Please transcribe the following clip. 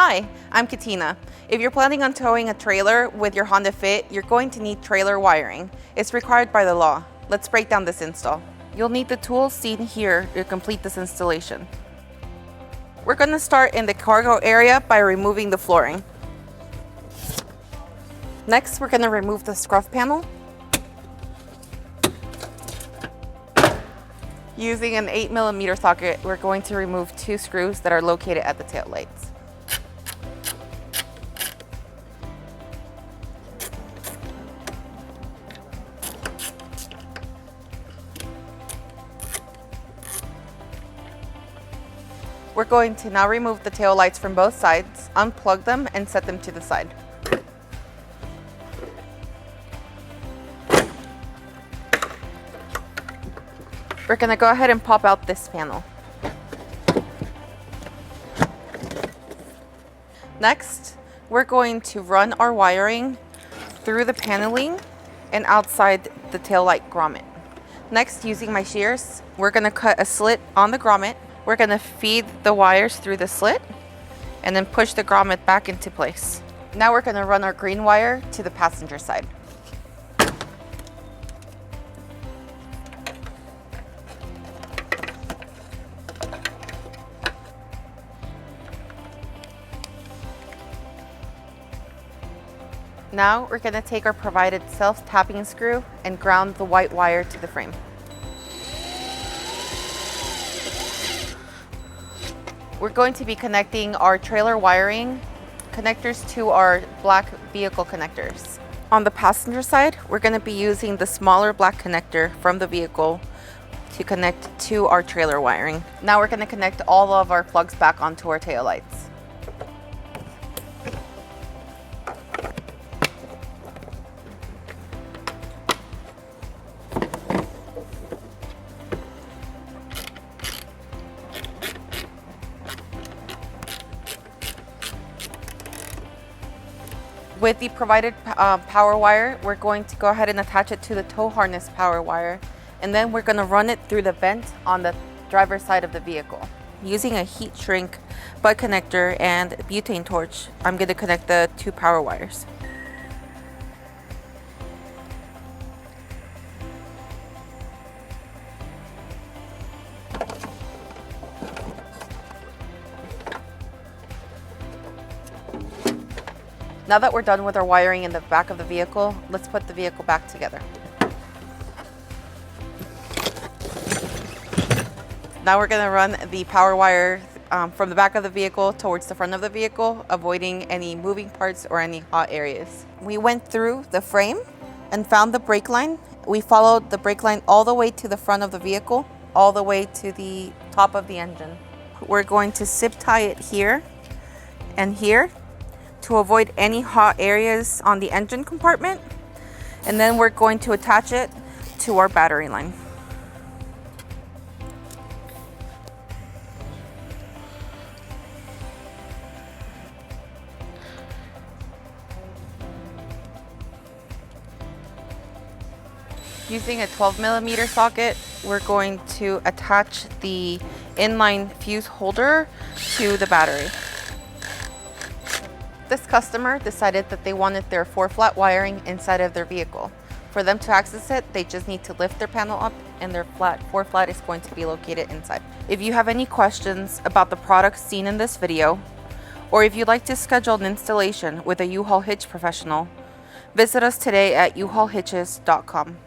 Hi, I'm Katina. If you're planning on towing a trailer with your Honda Fit, you're going to need trailer wiring. It's required by the law. Let's break down this install. You'll need the tools seen here to complete this installation. We're going to start in the cargo area by removing the flooring. Next, we're going to remove the scruff panel. Using an 8mm socket, we're going to remove 2 screws that are located at the tail lights. We're going to now remove the tail lights from both sides, unplug them, and set them to the side. We're going to go ahead and pop out this panel. Next, we're going to run our wiring through the paneling and outside the tail light grommet. Next, using my shears, we're going to cut a slit on the grommet. We're going to feed the wires through the slit and then push the grommet back into place. Now we're going to run our green wire to the passenger side. Now we're going to take our provided self-tapping screw and ground the white wire to the frame. We're going to be connecting our trailer wiring connectors to our black vehicle connectors. On the passenger side, we're going to be using the smaller black connector from the vehicle to connect to our trailer wiring. Now we're going to connect all of our plugs back onto our tail lights. With the provided power wire, we're going to go ahead and attach it to the tow harness power wire, and then we're going to run it through the vent on the driver's side of the vehicle. Using a heat shrink butt connector and butane torch, I'm going to connect the 2 power wires. Now that we're done with our wiring in the back of the vehicle, let's put the vehicle back together. Now we're going to run the power wire from the back of the vehicle towards the front of the vehicle, avoiding any moving parts or any hot areas. We went through the frame and found the brake line. We followed the brake line all the way to the front of the vehicle, all the way to the top of the engine. We're going to zip tie it here and here to avoid any hot areas on the engine compartment, and then we're going to attach it to our battery line. Using a 12mm socket, we're going to attach the inline fuse holder to the battery. This customer decided that they wanted their 4-flat wiring inside of their vehicle. For them to access it, they just need to lift their panel up and their 4-flat is going to be located inside. If you have any questions about the products seen in this video, or if you'd like to schedule an installation with a U-Haul Hitch Professional, visit us today at uhaulhitches.com.